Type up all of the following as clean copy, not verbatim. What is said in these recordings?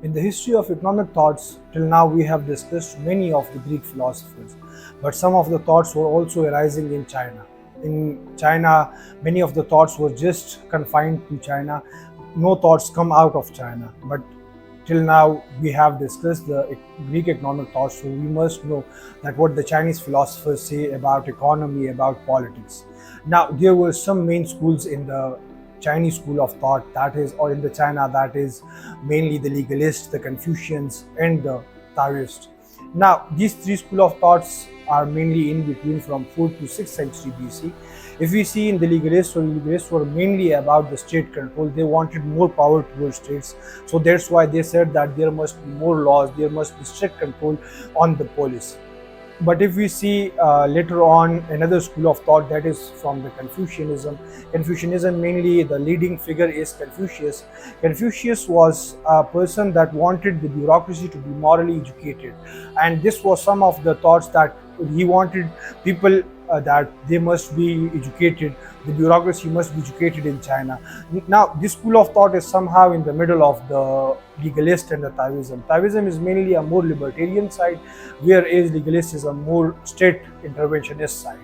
In the history of economic thoughts, till now we have discussed many of the Greek philosophers, but some of the thoughts were also arising in China. In China, many of the thoughts were just confined to China. No thoughts come out of China. But till now we have discussed the Greek economic thoughts, so we must know that what the Chinese philosophers say about economy, about politics. Now there were some main schools in the Chinese school of thought, that is, or in the China, that is mainly the legalists, the Confucians, and the Taoist. Now these three school of thoughts are mainly in between from 4th to 6th century BC. If we see in the legalists were mainly about the state control. They wanted more power towards states, so that's why they said that there must be more laws, there must be strict control on the police. But if we see later on another school of thought, that is from the Confucianism, mainly the leading figure is Confucius. Confucius was a person that wanted the bureaucracy to be morally educated, and this was some of the thoughts that he wanted people that they must be educated, the bureaucracy must be educated in China. Now this school of thought is somehow in the middle of the legalist and the Taoism. Taoism is mainly a more libertarian side, whereas legalist is a more state interventionist side.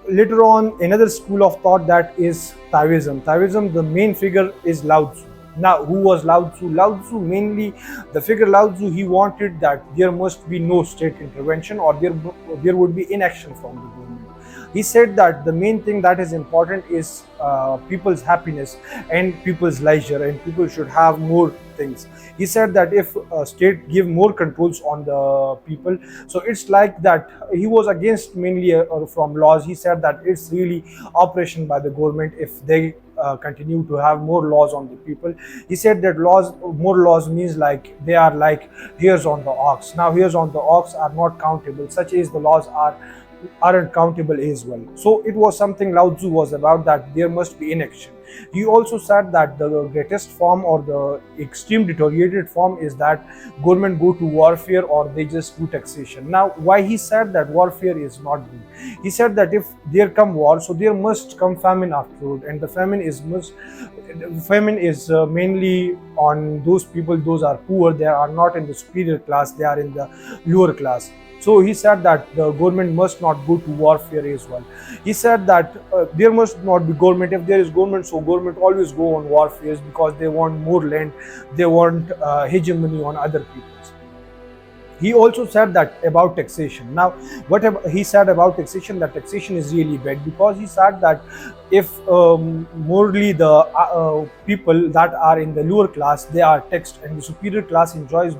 Later on, another school of thought, that is Taoism. Taoism, the main figure is Lao Tzu. Now, who was Lao Tzu? Lao Tzu, mainly the figure Lao Tzu, he wanted that there must be no state intervention, or there would be inaction from the government. He said that the main thing that is important is people's happiness and people's leisure, and people should have more things. He said that if state give more controls on the people, so it's like that he was against mainly from laws. He said that it's really oppression by the government if they continue to have more laws on the people. He said that more laws means like they are like hairs on the ox. Now hairs on the ox are not countable, such as the laws aren't countable as well. So it was something Lao Tzu was about, that there must be inaction. He also said that the greatest form, or the extreme deteriorated form, is that government go to warfare or they just do taxation. Now why he said that warfare is not good? He said that if there come war, so there must come famine afterward, and the famine is mainly on those people, those are poor, they are not in the superior class, they are in the lower class. So he said that the government must not go to warfare as well. He said that there must not be government. If there is government, so government always go on warfares because they want more land, they want hegemony on other people. He also said that about taxation. Now, whatever he said about taxation, that taxation is really bad, because he said that if morally the people that are in the lower class, they are taxed, and the superior class enjoys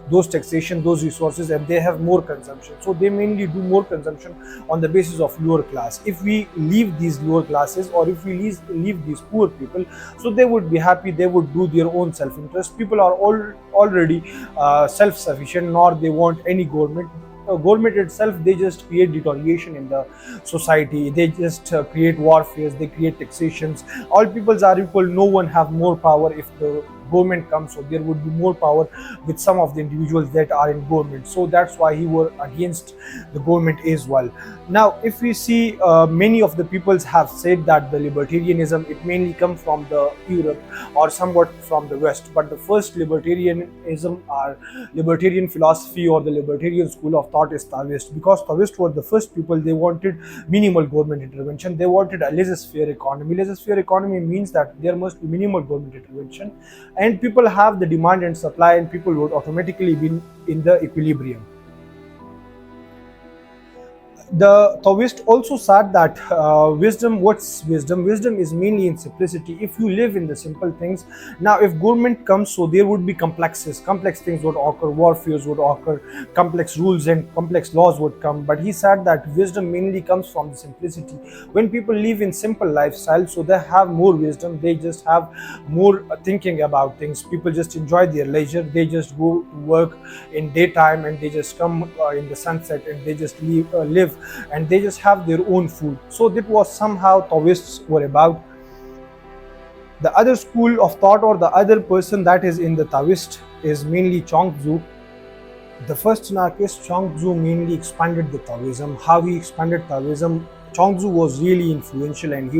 those taxation, those resources, and they have more consumption. So they mainly do more consumption on the basis of lower class. If we leave these lower classes, or if we leave these poor people, so they would be happy, they would do their own self-interest. People are already self-sufficient, nor they want any government. Government itself, they just create deterioration in the society, they just create warfares, they create taxations. All peoples are equal, no one have more power if the government comes, so there would be more power with some of the individuals that are in government. So that's why he were against the government as well. Now if we see, many of the peoples have said that the libertarianism, it mainly comes from the Europe or somewhat from the West, but the first libertarianism or libertarian philosophy or the libertarian school of thought is Taoist, because Taoists were the first people. They wanted minimal government intervention, they wanted a laissez-faire economy. Laissez-faire economy means that there must be minimal government intervention, and people have the demand and supply, and people would automatically be in the equilibrium. The Taoist also said that wisdom, what's wisdom? Wisdom is mainly in simplicity. If you live in the simple things, now if government comes, so there would be complex things would occur, warfares would occur, complex rules and complex laws would come. But he said that wisdom mainly comes from the simplicity. When people live in simple lifestyle, so they have more wisdom, they just have more thinking about things. People just enjoy their leisure, they just go to work in daytime, and they just come in the sunset, and they just live, and they just have their own food. So that was somehow Taoists were about. The other school of thought, or the other person that is in the Taoist, is mainly Chuang-Tzu. The first anarchist, Chuang-Tzu, mainly expanded the Taoism. How he expanded Taoism? Chuang-Tzu was really influential, and he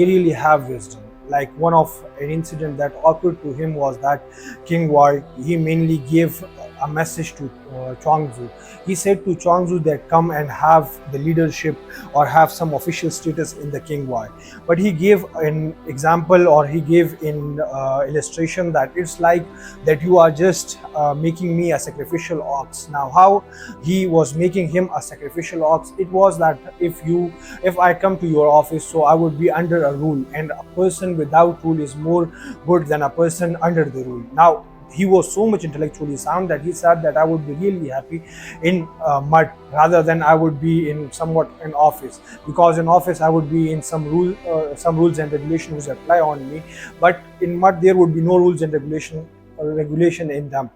really have wisdom. Like one of an incident that occurred to him was that King Wai, he mainly gave a message to Chuangzu. He said to Chuangzu that come and have the leadership or have some official status in the King Wai. But he gave an example, or he gave in illustration, that it's like that you are just making me a sacrificial ox. Now, how he was making him a sacrificial ox? It was that if I come to your office, so I would be under a rule, and a person without rule is more good than a person under the rule. Now, he was so much intellectually sound that he said that I would be really happy in mud rather than I would be in somewhat an office, because in office I would be in some rules and regulations which apply on me, but in mud there would be no rules and regulation in them.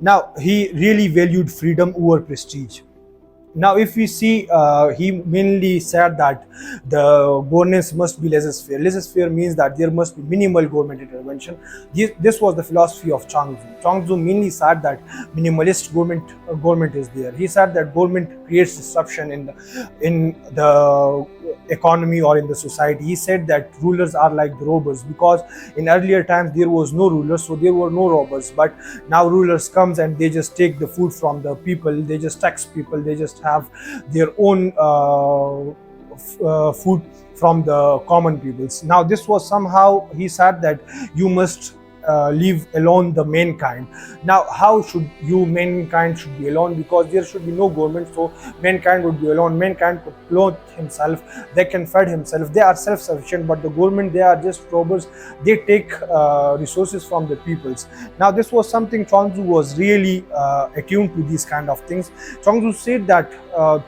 Now, he really valued freedom over prestige. Now, if we see, he mainly said that the governance must be laissez-faire. Laissez-faire means that there must be minimal government intervention. This was the philosophy of Changzu. Changzu mainly said that minimalist government is there. He said that government creates disruption in the economy or in the society. He said that rulers are like the robbers, because in earlier times there was no rulers, so there were no robbers. But now rulers comes and they just take the food from the people, they just tax people, they just have their own food from the common peoples. Now, this was somehow, he said that you must leave alone the mankind. Now, how should mankind should be alone? Because there should be no government, so mankind would be alone. Mankind could clothe himself, they can feed himself, they are self-sufficient. But the government, they are just robbers, they take resources from the peoples. Now, this was something Chuangzu was really attuned to, these kind of things. Chuangzu said that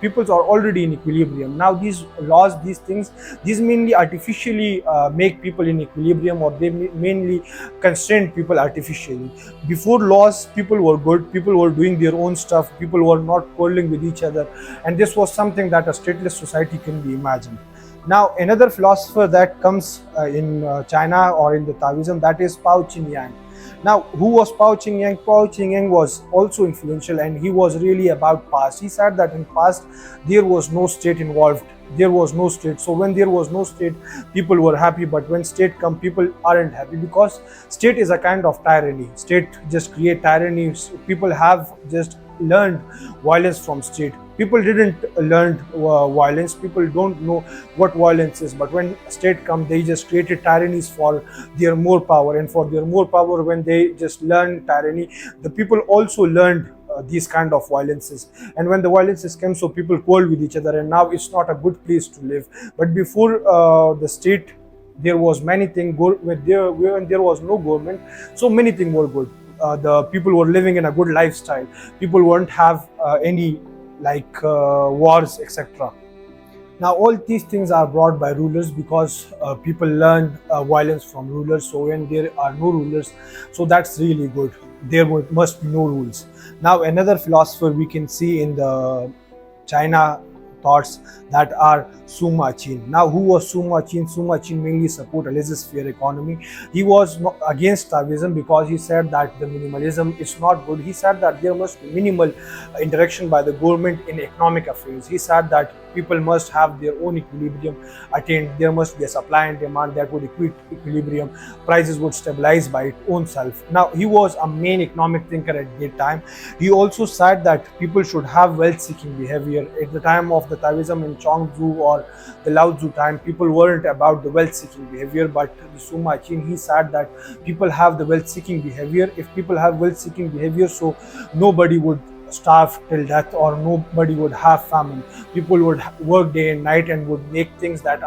peoples are already in equilibrium. Now, these laws, these things, these mainly artificially make people in equilibrium, or they mainly constrain people artificially. Before laws, people were good, people were doing their own stuff, people were not quarreling with each other, and this was something that a stateless society can be imagined. Now, another philosopher that comes in China or in the Taoism, that is Pao Qingyang. Now, who was Pao Qingyang? Pao Qingyang was also influential, and he was really about past. He said that in past there was no state involved, there was no state. So when there was no state, people were happy, but when state come, people aren't happy, because state is a kind of tyranny. State just create tyranny. People have just learned violence from state. People didn't learn violence, people don't know what violence is, but when state come, they just created tyrannies for their more power, and for their more power, when they just learn tyranny, the people also learned these kind of violences. And when the violences came, so people quarrel with each other, and now it's not a good place to live. But before the state, there was many things good. When there was no government, so many things were good. The people were living in a good lifestyle, people won't have any wars, etc. Now, all these things are brought by rulers, because people learn violence from rulers. So when there are no rulers, so that's really good. There must be no rules. Now, another philosopher we can see in the China thoughts, that are Suma Qin. Now, who was Suma Qin? Suma Qin mainly support a laissez-faire economy. He was not against Taoism, because he said that the minimalism is not good. He said that there must be minimal interaction by the government in economic affairs. He said that people must have their own equilibrium attained. There must be a supply and demand that would equilibrium. Prices would stabilize by its own self. Now, he was a main economic thinker at that time. He also said that people should have wealth-seeking behavior. At the time of the Taoism in Chongzu or the Lao Tzu time, people weren't about the wealth-seeking behavior, but the Suma Qin, he said that people have the wealth-seeking behavior. If people have wealth-seeking behavior, so nobody would starve till death, or nobody would have famine. People would work day and night and would make things that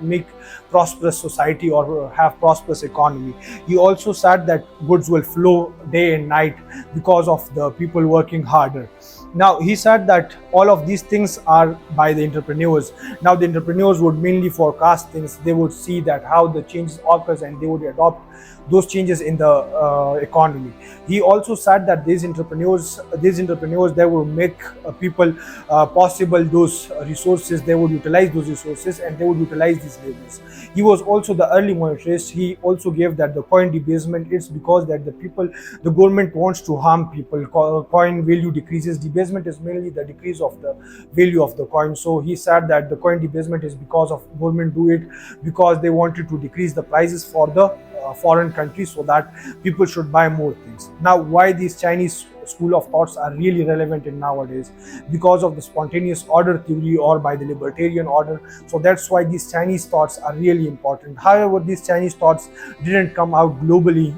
make prosperous society or have prosperous economy. He also said that goods will flow day and night because of the people working harder. Now, he said that all of these things are by the entrepreneurs. Now, the entrepreneurs would mainly forecast things. They would see that how the changes occurs, and they would adopt those changes in the economy. He also said that these entrepreneurs, they will make people possible those resources. They would utilize those resources, and they would utilize these labors. He was also the early monetarist. He also gave that the coin debasement, it's because that the government wants to harm people. Coin value decreases, debasement is mainly the decrease of the value of the coin. So he said that the coin debasement is because of government do it because they wanted to decrease the prices for the foreign countries so that people should buy more things. Now, why these Chinese school of thoughts are really relevant in nowadays? Because of the spontaneous order theory or by the libertarian order. So that's why these Chinese thoughts are really important. However, these Chinese thoughts didn't come out globally.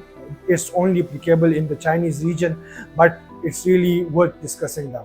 It's only applicable in the Chinese region, but it's really worth discussing them.